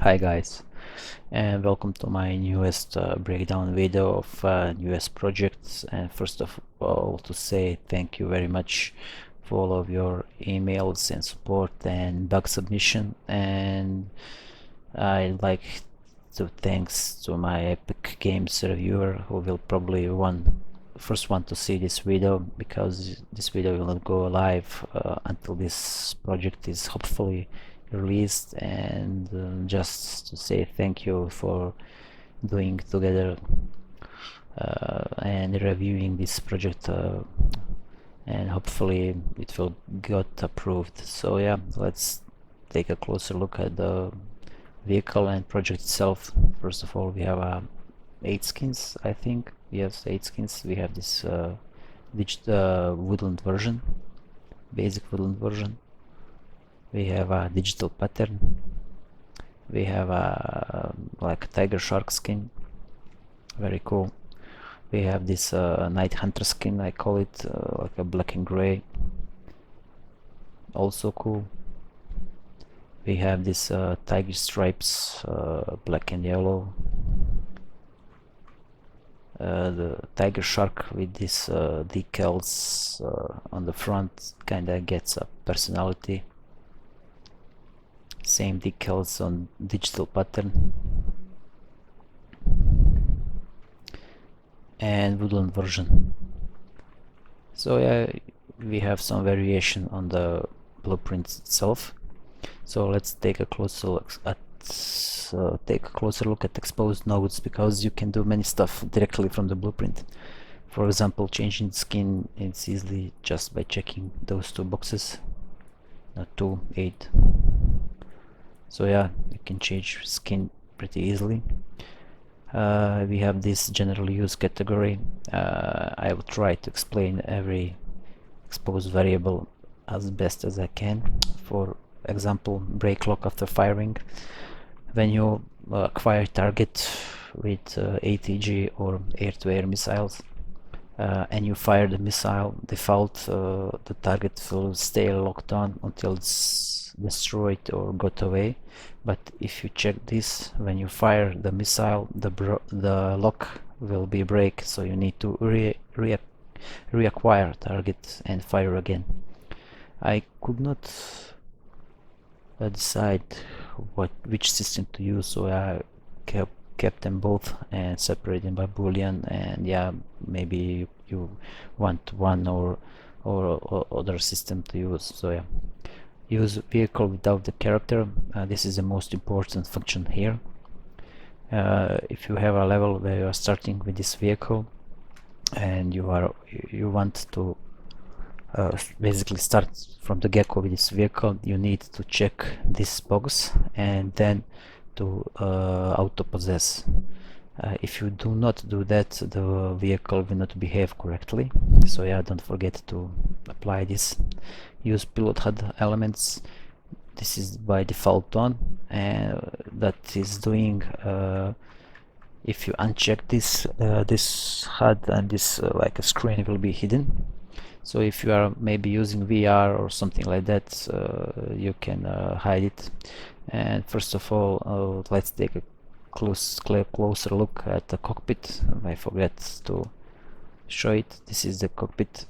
Hi guys, and welcome to my newest breakdown video of newest projects. And first of all, to say thank you very much for all of your emails and support and bug submission. And I'd like to thanks to my Epic Games reviewer, who will probably first one to see this video, because this video will not go live until this project is hopefully released. And just to say thank you for doing together and reviewing this project, and hopefully it will get approved. So yeah, let's take a closer look at the vehicle and project itself. First of all, we have 8 skins, I think. Yes, 8 skins. We have this woodland version, basic woodland version. We have a digital pattern. We have a like a tiger shark skin, very cool. We have this night hunter skin, I call it, like a black and gray, also cool. We have this tiger stripes, black and yellow. The tiger shark with these decals on the front kinda gets a personality. Same decals on digital pattern. And woodland version. So yeah, we have some variation on the blueprint itself. So let's take a closer look at exposed nodes, because you can do many stuff directly from the blueprint. For example, changing the skin, it's easily just by checking those two boxes, 2, 8. So yeah, you can change skin pretty easily. We have this general use category. I will try to explain every exposed variable as best as I can. For example, break lock after firing. When you acquire target with ATG or air-to-air missiles, and you fire the missile, default the target will stay locked on until it's destroyed or got away. But if you check this, when you fire the missile, the lock will be break, so you need to reacquire target and fire again. I could not decide which system to use, so I kept them both and separated them by boolean. And yeah, maybe you want one or other system to use. So yeah, use vehicle without the character. This is the most important function here. If you have a level where you are starting with this vehicle and you want to basically start from the get-go with this vehicle, you need to check this box and then to auto possess. If you do not do that, the vehicle will not behave correctly. So yeah, don't forget to apply this. Use pilot HUD elements. This is by default on, and that is doing if you uncheck this this HUD, and this like a screen will be hidden. So if you are maybe using VR or something like that, you can hide it. And first of all, let's take a closer look at the cockpit. I forgot to show it. This is the cockpit,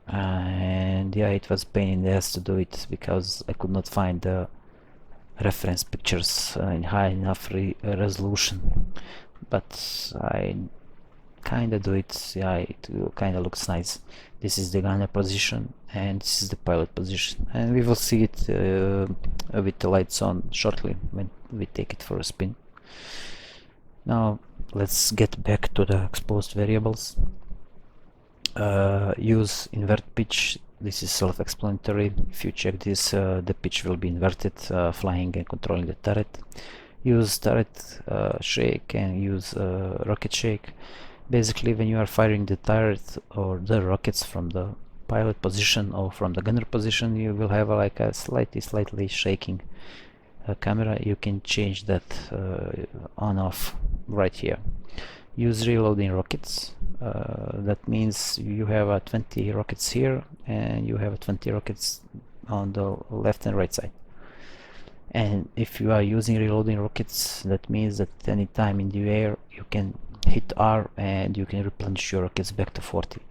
and yeah, it was pain in the ass to do it because I could not find the reference pictures in high enough resolution, but I kinda do it. Yeah, it kinda looks nice. This is the gunner position and this is the pilot position, and we will see it with the lights on shortly when we take it for a spin. Now let's get back to the exposed variables. Use invert pitch. This is self-explanatory. If you check this, the pitch will be inverted, flying and controlling the turret. Use turret shake and use rocket shake. Basically, when you are firing the turret or the rockets from the pilot position or from the gunner position, you will have like a slightly shaking camera. You can change that on off right here. Use reloading rockets. That means you have 20 rockets here and you have 20 rockets on the left and right side. And if you are using reloading rockets, that means that any time in the air you can hit R and you can replenish your rockets back to 40.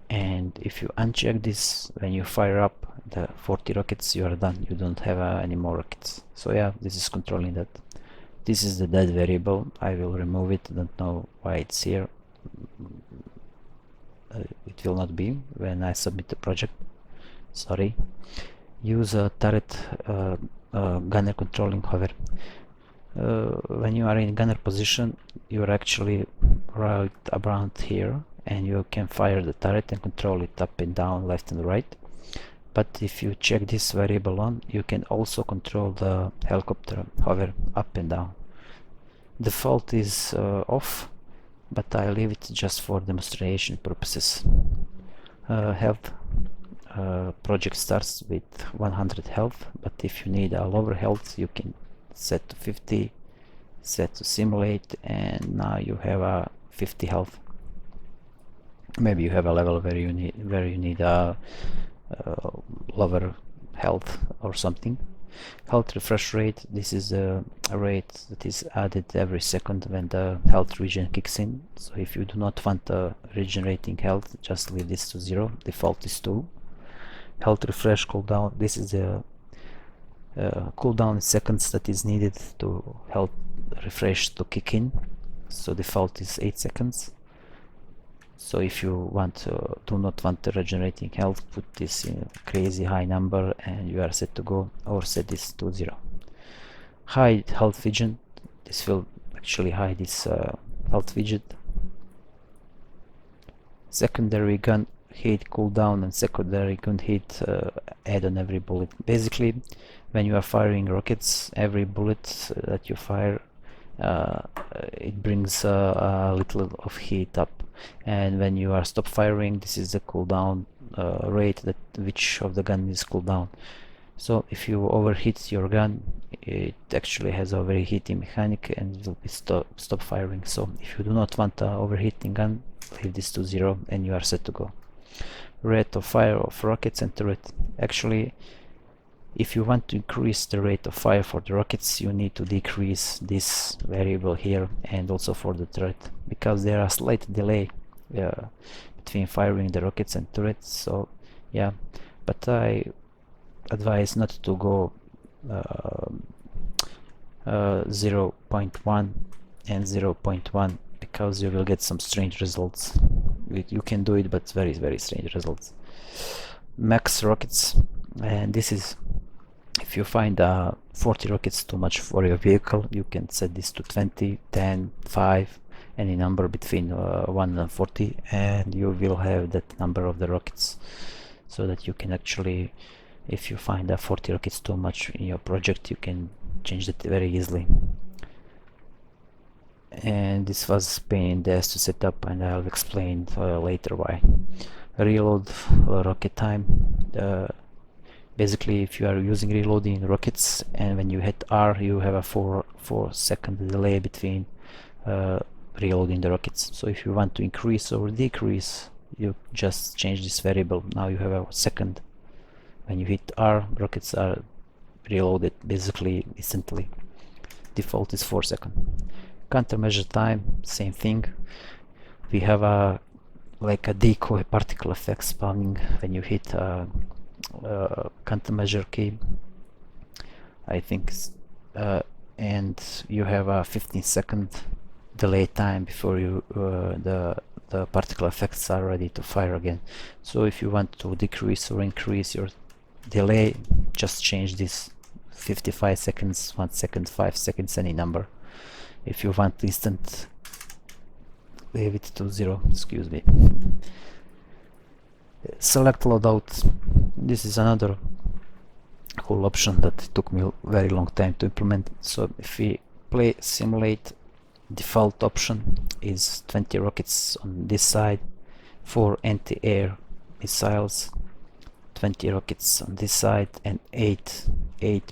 And if you uncheck this, when you fire up the 40 rockets, you are done. You don't have any more rockets. So yeah, this is controlling that. This is the dead variable. I will remove it. Don't know why it's here. It will not be when I submit the project. Sorry. Use a turret gunner controlling hover. When you are in gunner position, you are actually right around here, and you can fire the turret and control it up and down, left and right. But if you check this variable on, you can also control the helicopter hover up and down. Default is off, but I leave it just for demonstration purposes. Health. Project starts with 100 health, but if you need a lower health, you can set to 50, set to simulate, and now you have a 50 health. Maybe you have a level where you need a lower health or something. Health refresh rate, this is a rate that is added every second when the health regen kicks in. So if you do not want regenerating health, just leave this to 0. Default is 2. Health refresh cooldown, this is a cooldown in seconds that is needed to health refresh to kick in. So default is 8 seconds. So if you do not want the regenerating health, put this in a crazy high number and you are set to go, or set this to 0. Hide health widget, this will actually hide this health widget. Secondary gun hit cooldown and secondary gun hit add on every bullet. Basically, when you are firing rockets, every bullet that you fire it brings a little of heat up, and when you are stop firing, this is the cooldown rate that which of the gun is cooldown. So if you overheat your gun, it actually has overheating mechanic and it will be stop firing. So if you do not want a overheating gun, leave this to 0 and you are set to go. Rate of fire of rockets and turret. Actually, if you want to increase the rate of fire for the rockets, you need to decrease this variable here, and also for the turret, because there are slight delay between firing the rockets and turrets. So yeah, but I advise not to go 0.1 and 0.1, because you will get some strange results. You can do it, but very strange results. Max rockets, and this is if you find 40 rockets too much for your vehicle, you can set this to 20, 10, 5, any number between 1 and 40, and you will have that number of the rockets, so that you can actually, if you find 40 rockets too much in your project, you can change that very easily. And this was pain in the ass to set up, and I'll explain later why. Reload rocket time. Basically, if you are using reloading rockets and when you hit R, you have a 4-second delay between reloading the rockets. So if you want to increase or decrease, you just change this variable. Now you have a second. When you hit R, rockets are reloaded basically instantly. Default is 4 seconds. Countermeasure time, same thing. We have a like a decoy particle effect spawning when you hit countermeasure key, I think, and you have a 15-second delay time before you the particle effects are ready to fire again. So if you want to decrease or increase your delay, just change this 55 seconds, 1 second, 5 seconds, any number. If you want instant, leave it to 0, excuse me. Select loadout. This is another cool option that took me a very long time to implement. So if we play simulate, default option is 20 rockets on this side, 4 anti-air missiles, 20 rockets on this side, and 8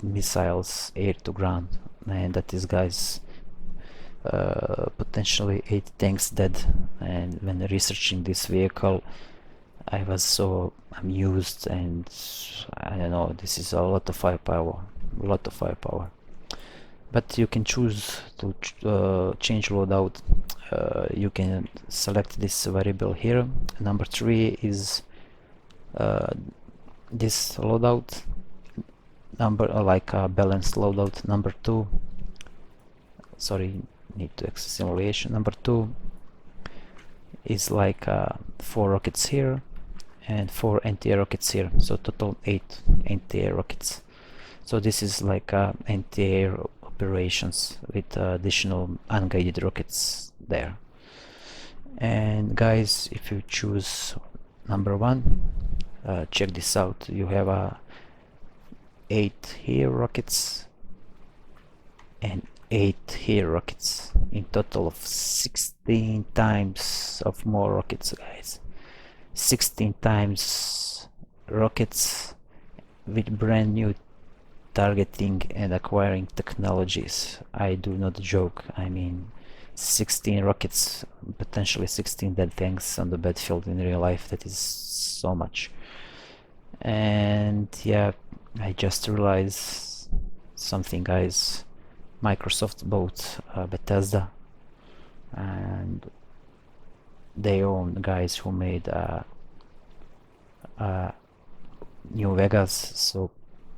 missiles air to ground. And that is, guys, potentially 8 tanks dead. And when researching this vehicle, I was so amused, and I don't know, this is a lot of firepower. a lot of firepower. But you can choose to change loadout. You can select this variable here. Number 3 is this loadout number, like a balanced loadout. Number 2, sorry, need to access simulation. Number 2 is like 4 rockets here and 4 anti-air rockets here, so total 8 anti-air rockets. So this is like anti-air operations with additional unguided rockets there. And guys, if you choose number 1, check this out. You have 8 here rockets and 8 here rockets, in total of 16 times of more rockets, guys. 16 times rockets with brand new targeting and acquiring technologies. I do not joke. I mean, 16 rockets, potentially 16 dead tanks on the battlefield in real life. That is so much. And yeah, I just realized something, guys. Microsoft bought Bethesda, and they own guys who made New Vegas, so,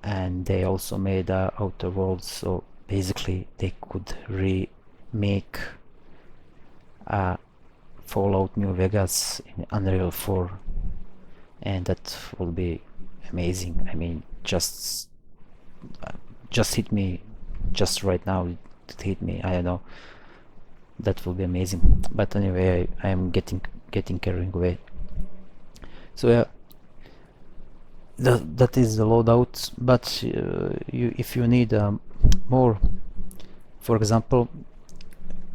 and they also made Outer Worlds, so basically they could remake Fallout New Vegas in Unreal 4, and that will be amazing. I mean, just hit me just right now. It hit me, I don't know. That will be amazing. But anyway, I am getting carried away. So yeah, that is the loadout. But if you need more, for example,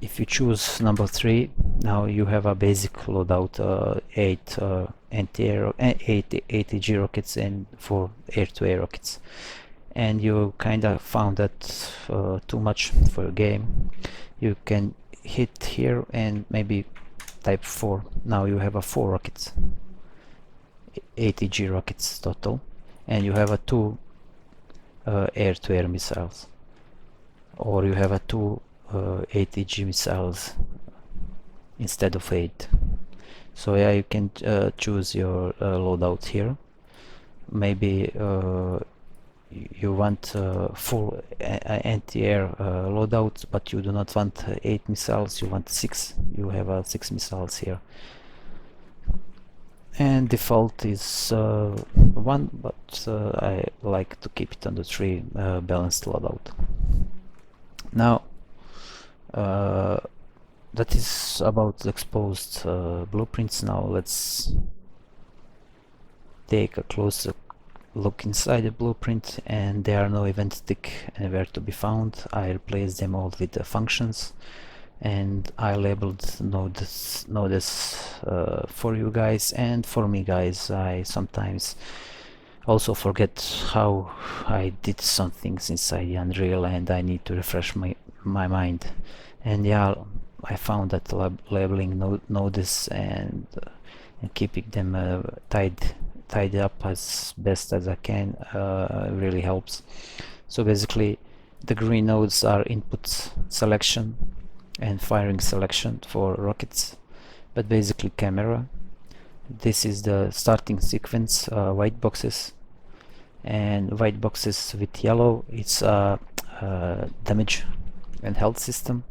if you choose number 3, now you have a basic loadout, 8 anti-air, 8 ATG rockets and 4 air-to-air rockets, and you kinda found that too much for your game. You can hit here and maybe type 4. Now you have 4 rockets, ATG rockets total, and you have 2 air-to-air missiles, or you have 2 ATG missiles instead of 8. So yeah, you can choose your loadout here. Maybe you want full anti-air loadout, but you do not want 8 missiles, you want 6. You have 6 missiles here, and default is 1, but I like to keep it on the 3 balanced loadout. Now that is about the exposed blueprints. Now let's take a closer look inside the blueprint, and there are no event tick anywhere to be found. I replaced them all with the functions, and I labeled nodes for you guys and for me, guys. I sometimes also forget how I did some things inside the Unreal, and I need to refresh my mind. And yeah, I found that labeling nodes and keeping them tied up as best as I can really helps. So basically, the green nodes are input selection and firing selection for rockets, but basically camera. This is the starting sequence, white boxes, and white boxes with yellow, it's damage and health system.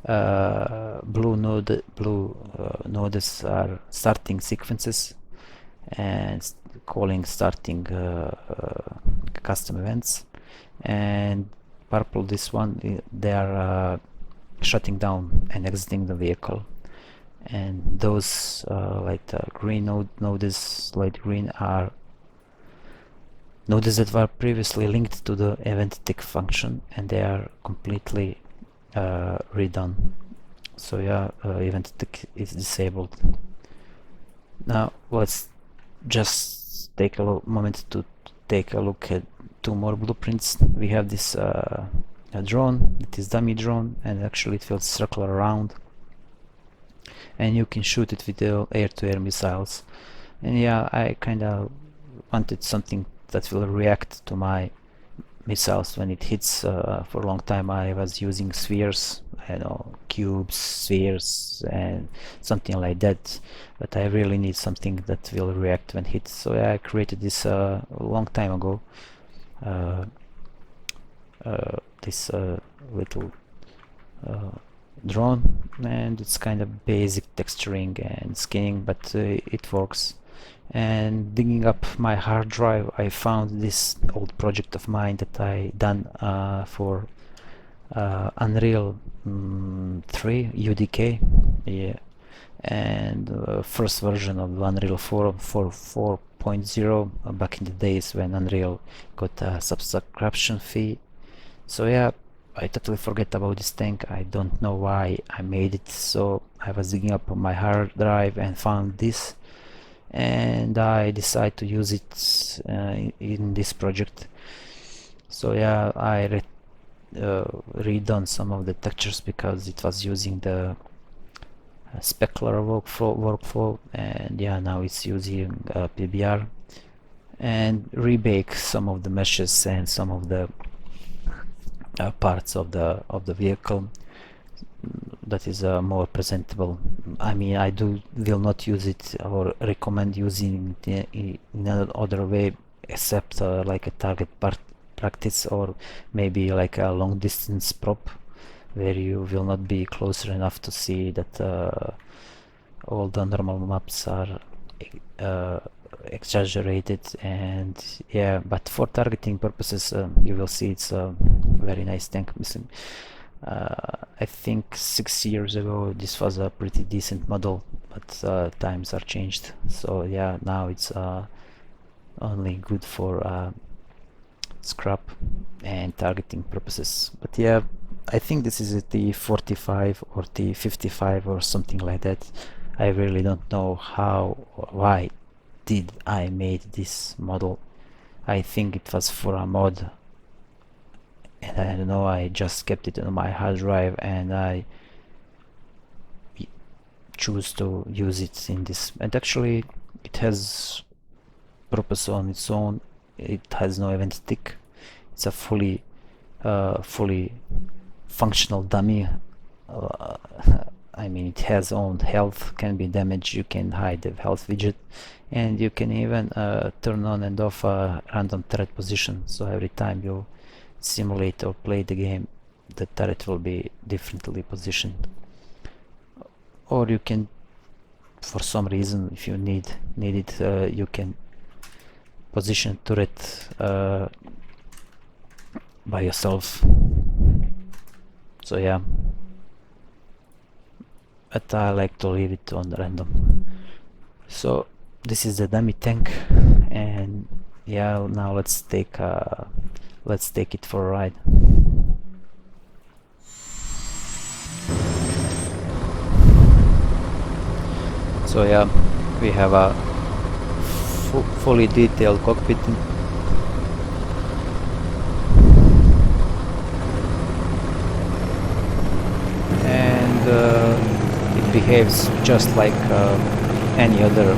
Blue nodes are starting sequences and calling starting custom events, and purple, this one, they are shutting down and exiting the vehicle. And those like the green nodes, light green, are nodes that were previously linked to the event tick function, and they are completely redone. So yeah, event tick is disabled. Now let's just take a moment to take a look at 2 more blueprints. We have this a drone. It is dummy drone, and actually it will circle around, and you can shoot it with the air-to-air missiles. And yeah, I kinda wanted something that will react to my missiles when it hits. For a long time I was using spheres, you know, cubes, spheres, and something like that, but I really need something that will react when hit. So yeah, I created this a long time ago. This little drone, and it's kind of basic texturing and skinning, but it works. And digging up my hard drive, I found this old project of mine that I done for Unreal 3 UDK, yeah, and first version of Unreal 4 for 4.0 back in the days when Unreal got a subscription fee. So yeah, I totally forget about this tank. I don't know why I made it. So I was digging up on my hard drive and found this, and I decided to use it in this project. So yeah, I redone some of the textures because it was using the specular workflow, and yeah, now it's using PBR, and rebake some of the meshes and some of the parts of the vehicle that is more presentable. I mean, I will not use it or recommend using it in another way except like a target practice, or maybe like a long distance prop where you will not be closer enough to see that all the normal maps are exaggerated. And yeah, but for targeting purposes you will see it's a very nice tank. I think 6 years ago this was a pretty decent model, but times are changed, so yeah, now it's only good for scrap and targeting purposes. But yeah, I think this is a T45 or T55 or something like that. I really don't know how or why did I made this model. I think it was for a mod, and I don't know, I just kept it on my hard drive and I choose to use it in this. And actually it has purpose on its own. It has no event stick. It's a fully functional dummy. I mean, it has own health, can be damaged, you can hide the health widget, and you can even turn on and off a random turret position. So every time you simulate or play the game, the turret will be differently positioned. Or you can, for some reason, if you need it, you can position turret by yourself. So yeah, but I like to leave it on random. So this is the dummy tank, and yeah, now let's take it for a ride. So yeah, we have a fully detailed cockpit, and it behaves just like any other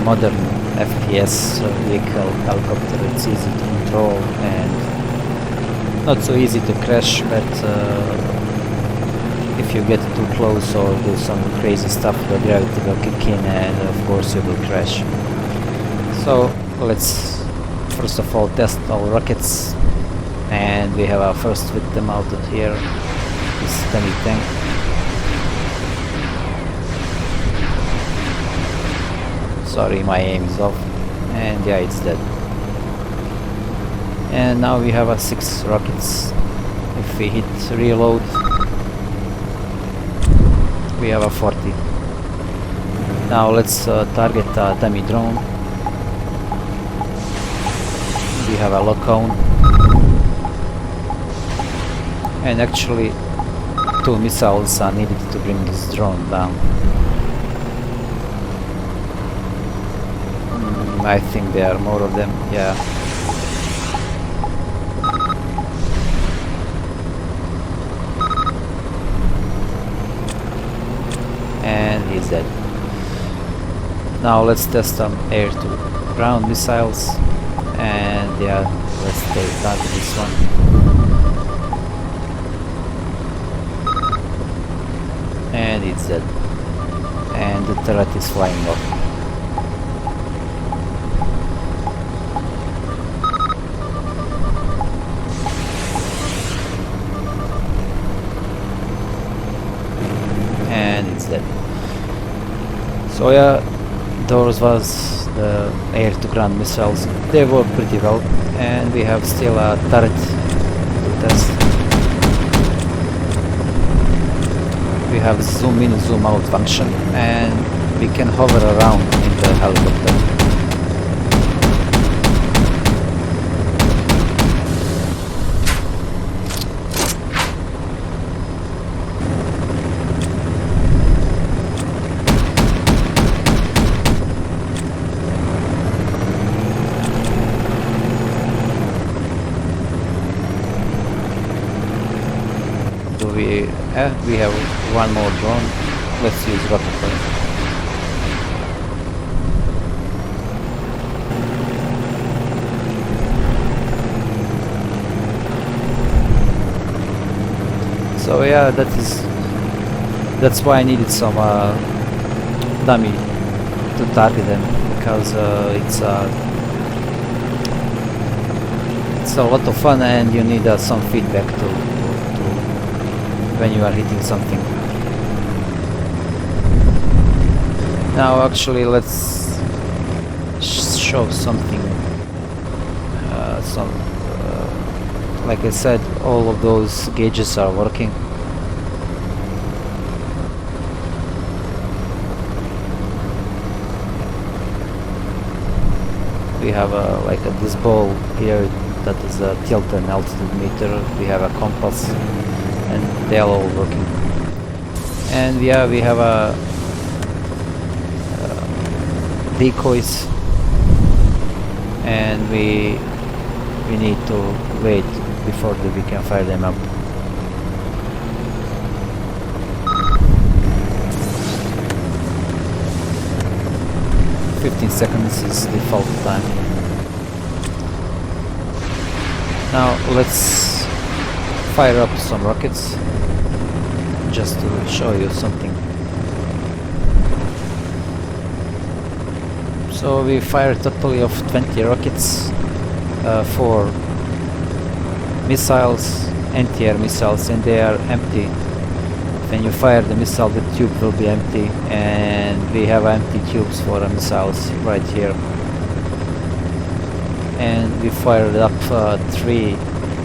modern FPS vehicle, helicopter. It's easy to control and not so easy to crash, but if you get too close or do some crazy stuff, the gravity will kick in and of course you will crash. So let's first of all test our rockets, and we have our first victim out of here, this dummy tank. Sorry, my aim is off, and yeah, it's dead. And now we have 6 rockets. If we hit reload, we have 40. Now let's target a dummy drone. We have a lock on, and actually 2 missiles are needed to bring this drone down. I think there are more of them, yeah. And he's dead. Now let's test some air to ground missiles, and yeah, let's target this one. And it's dead. And the turret is flying off. And it's dead. So yeah, those was the air-to-ground missiles. They work pretty well, and we have still a turret to test. We have zoom in, zoom out function, and we can hover around in the helicopter. We have one more drone. Let's use rocket. So yeah, that's why I needed some dummy to target them, because it's a lot of fun, and you need some feedback to when you are hitting something. Now actually let's show something. Like I said, all of those gauges are working. We have this ball here that is a tilt and altitude meter. We have a compass, and they are all working. And yeah, we have a decoys, and we need to wait before we can fire them up. "15 seconds is default time." Now let's fire up some rockets just to show you something. So we fired a total of 20 rockets for missiles, anti-air missiles, and they are empty. When you fire the missile, the tube will be empty, and we have empty tubes for the missiles right here. And we fired up 3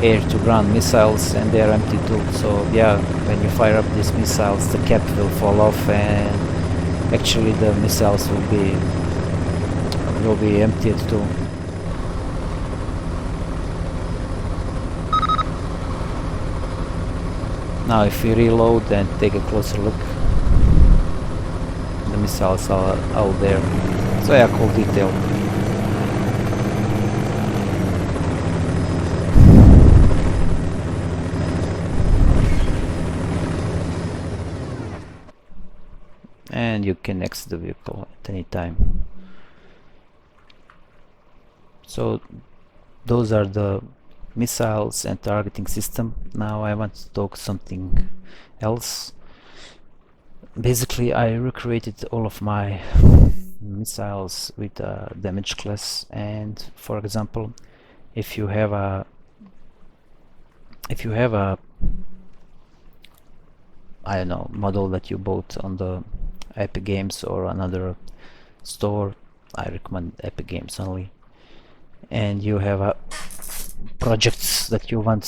air-to-ground missiles, and they are empty too. So yeah, when you fire up these missiles, the cap will fall off, and actually the missiles will be emptied too. Now if we reload and take a closer look, the missiles are out there. So yeah, cool detail. And you can exit the vehicle at any time. So those are the missiles and targeting system. Now I want to talk something else. Basically, I recreated all of my missiles with a damage class, and for example, if you have a I don't know, model that you bought on the Epic Games or another store, I recommend Epic Games only, and you have projects that you want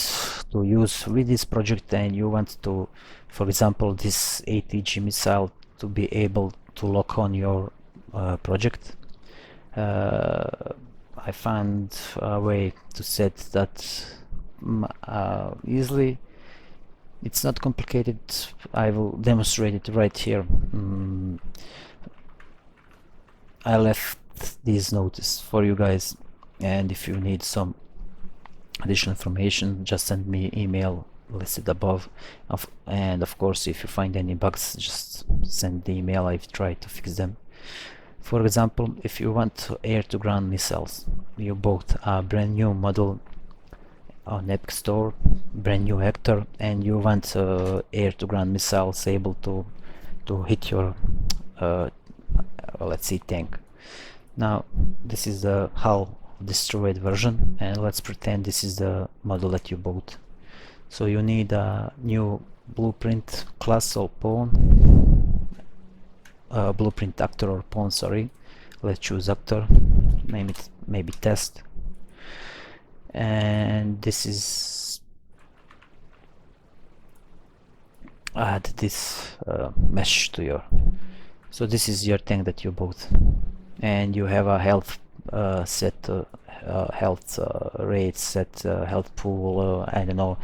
to use with this project, and you want to, for example, this ATG missile to be able to lock on your project. I found a way to set that easily. It's not complicated. I will demonstrate it right here. I left these notes for you guys, and if you need some additional information, just send me email listed above. And of course, if you find any bugs, just send the email. I've tried to fix them. For example, if you want air-to-ground missiles, you bought a brand new model on Epic Store, brand new Hector, and you want air-to-ground missiles able to hit your let's see, tank. Now this is the hull destroyed version, and let's pretend this is the model that you bought. So you need a new blueprint class or pawn, blueprint actor or pawn, sorry. Let's choose actor, maybe test, and this is add this mesh to your. So this is your tank that you bought, and you have a health set, health rate set, health pool. I don't know,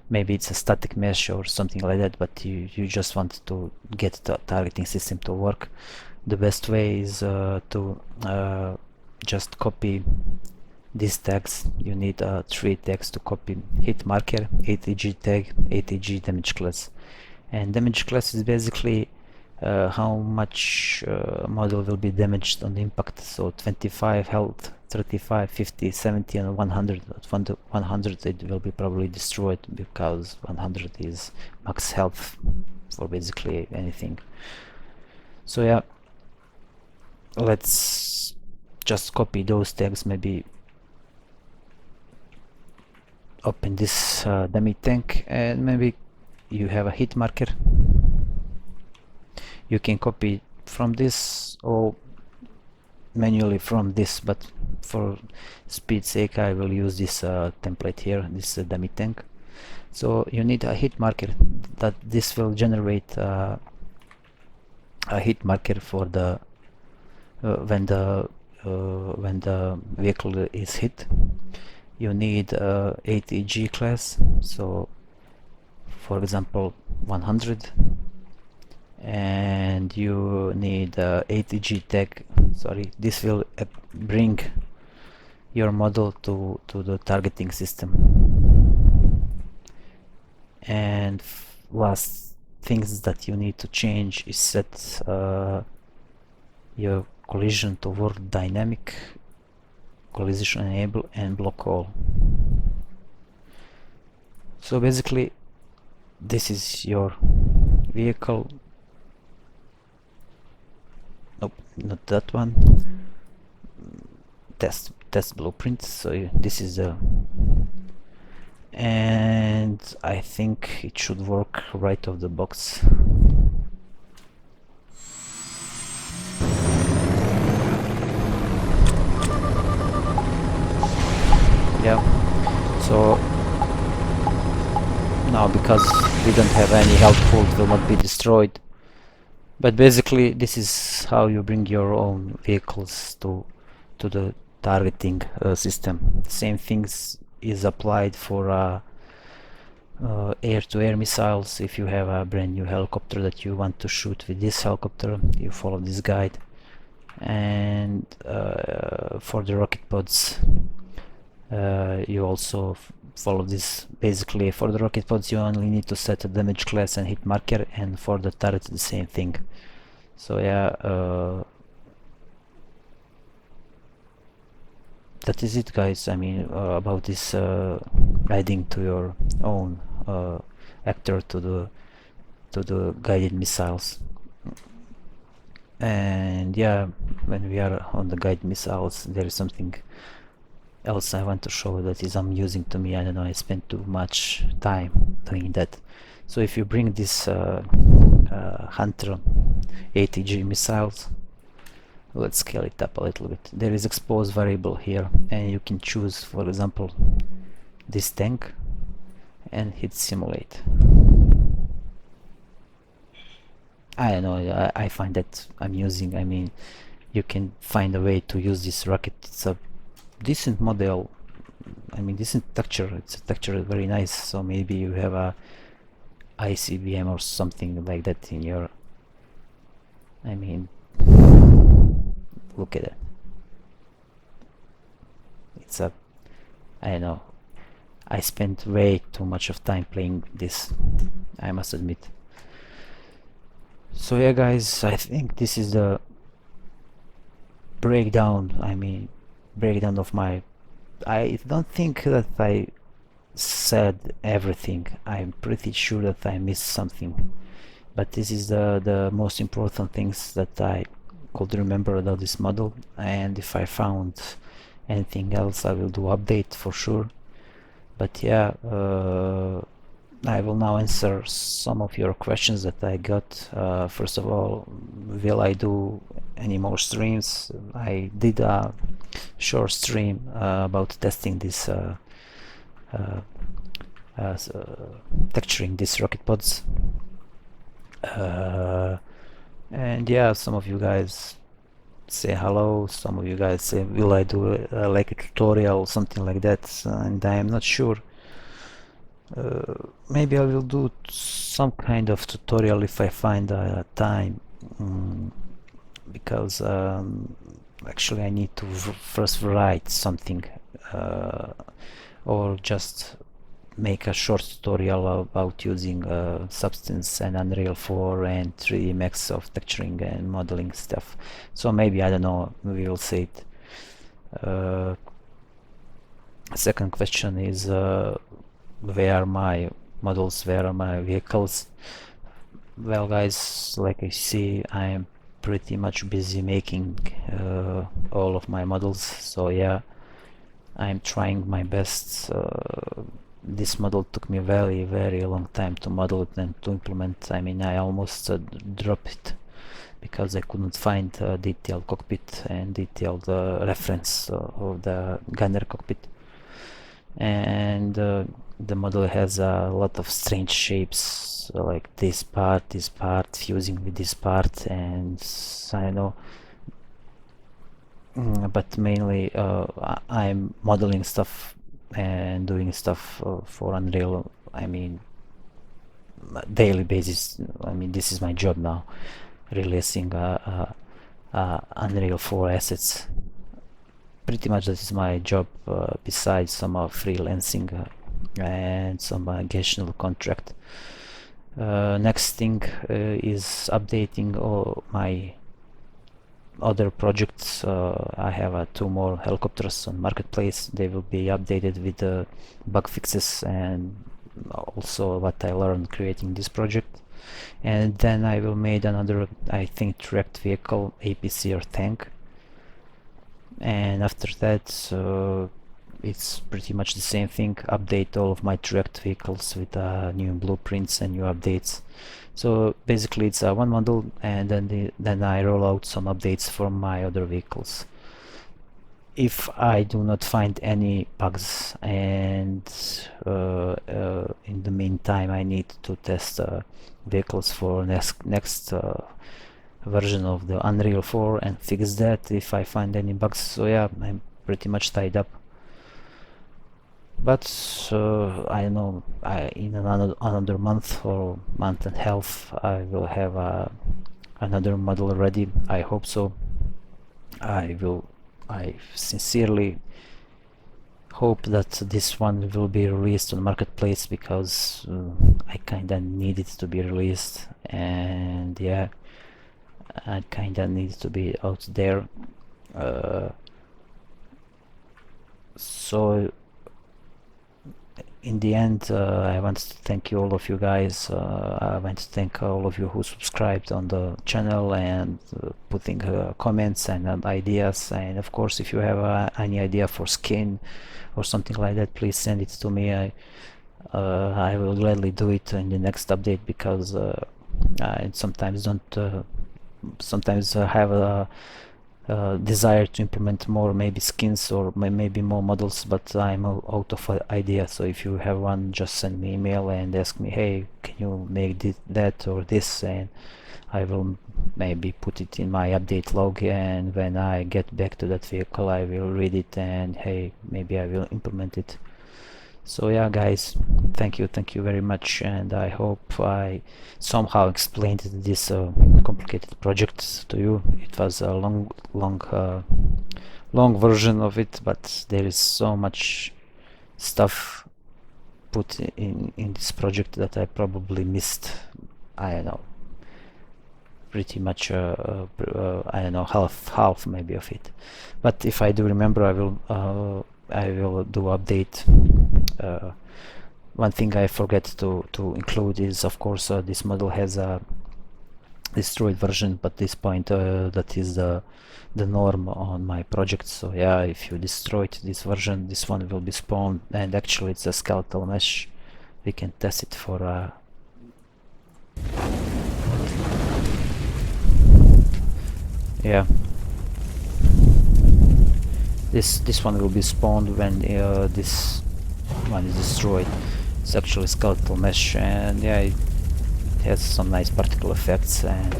maybe it's a static mesh or something like that, but you just want to get the targeting system to work. The best way is to just copy these tags. You need 3 tags to copy: hit marker, ATG tag, ATG damage class. And damage class is basically how much model will be damaged on impact. So 25 health, 35, 50, 70 and 100. At 100 it will be probably destroyed, because 100 is max health for basically anything. So yeah, let's just copy those tags. Maybe open this dummy tank, and maybe you have a hit marker. You can copy from this or manually from this, but for speed's sake I will use this template here, this dummy tank. So you need a hit marker. That this will generate a hit marker for the when the vehicle is hit. You need ATG class, so for example 100, and you need ATG tag. Sorry, this will bring your model to the targeting system. And last things that you need to change is set your collision to work dynamic, collision enable, and block all. So basically this is your vehicle. Nope, not that one. Test blueprint. So this is the, and I think it should work right off the box. Yeah, so now because we don't have any health pool, it will not be destroyed. But basically this is how you bring your own vehicles to the targeting system. Same things is applied for air-to-air missiles. If you have a brand new helicopter that you want to shoot with this helicopter, you follow this guide. And for the rocket pods, you also follow this. Basically for the rocket pods you only need to set a damage class and hit marker, and for the turret the same thing. So yeah, that is it, guys. I mean, about this adding to your own actor to the guided missiles. And yeah, when we are on the guided missiles, there is something else I want to show that is amusing to me. I don't know, I spent too much time doing that. So if you bring this Hunter ATG missiles, let's scale it up a little bit. There is expose variable here, and you can choose, for example, this tank and hit simulate. I don't know, I find that amusing. I mean, you can find a way to use this rocket. It's a decent model, I mean decent texture. It's a texture very nice. So maybe you have a ICBM or something like that in your, I mean, look at it. It's a, I don't know, I spent way too much of time playing this, I must admit. So yeah, guys, I think this is the breakdown. I mean, breakdown of my, I don't think that I said everything. I'm pretty sure that I missed something, but this is the most important things that I could remember about this model, and if I found anything else I will do update for sure. But yeah, I will now answer some of your questions that I got. First of all, will I do any more streams? I did a short stream about testing this texturing these rocket pods, and yeah, some of you guys say hello, some of you guys say will I do like a tutorial, something like that, and I am not sure. Maybe I will do some kind of tutorial if I find time, because actually I need to first write something, or just make a short tutorial about using Substance and Unreal 4 and 3D Max of texturing and modeling stuff. So maybe, I don't know, we will see it. Second question is where are my models, where are my vehicles? Well guys, like I see, I am pretty much busy making all of my models, so yeah, I'm trying my best. This model took me very long time to model it and to implement. I mean, I almost dropped it because I couldn't find detailed cockpit and detailed reference of the gunner cockpit, and the model has a lot of strange shapes, like this part fusing with this part, and I don't know. But mainly I'm modeling stuff and doing stuff for Unreal. I mean, daily basis. I mean, this is my job now, releasing Unreal 4 assets. Pretty much that is my job, besides some freelancing and some occasional contract. Next thing is updating all my other projects. I have 2 more helicopters on marketplace. They will be updated with bug fixes and also what I learned creating this project. And then I will make another, I think, tracked vehicle, APC or tank. And after that it's pretty much the same thing, update all of my tracked vehicles with new blueprints and new updates. So basically it's one model, and then I roll out some updates for my other vehicles. If I do not find any bugs, and in the meantime I need to test vehicles for next version of the Unreal 4 and fix that if I find any bugs. So yeah, I'm pretty much tied up. But I don't know, in another month or month and a half I will have another model ready. I hope so. I sincerely hope that this one will be released on marketplace, because I kinda need it to be released, and yeah, I kinda need to be out there. So in the end, I want to thank you, all of you guys. I want to thank all of you who subscribed on the channel and putting comments and ideas. And of course, if you have any idea for skin or something like that, please send it to me. I will gladly do it in the next update, because I sometimes don't. Sometimes have a desire to implement more, maybe skins or maybe more models, but I'm out of idea. So if you have one, just send me email and ask me, hey, can you make that or this, and I will maybe put it in my update log, and when I get back to that vehicle I will read it, and hey, maybe I will implement it. So yeah guys, thank you very much, and I hope I somehow explained this complicated project to you. It was a long version of it, but there is so much stuff put in this project that I probably missed, I don't know, pretty much I don't know, half maybe of it. But if I do remember, I will do update One thing I forget to include is, of course, this model has a destroyed version, but this point that is the norm on my project. So yeah, if you destroyed this version, this one will be spawned, and actually it's a skeletal mesh. We can test it for yeah, this one will be spawned when this one is destroyed. It's actually skeletal mesh, and yeah, it has some nice particle effects and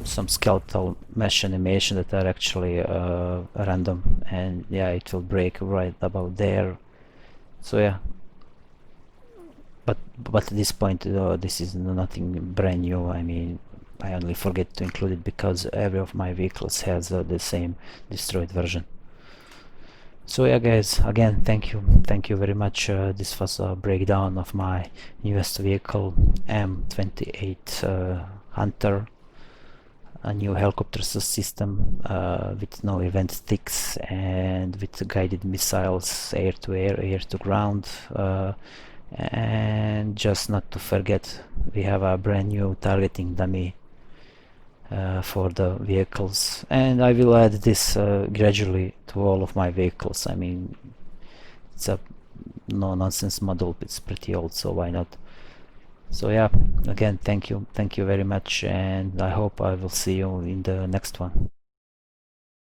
some skeletal mesh animation that are actually random, and yeah, it will break right about there. So yeah, but at this point this is nothing brand new. I mean, I only forget to include it because every of my vehicles has the same destroyed version. So yeah guys, again thank you very much. This was a breakdown of my newest vehicle, M28 Hunter, a new helicopter system with no event sticks and with guided missiles, air to air, air to ground, and just not to forget, we have a brand new targeting dummy for the vehicles, and I will add this gradually to all of my vehicles. I mean, it's a no nonsense model, it's pretty old, so why not? So yeah, again thank you very much, and I hope I will see you in the next one.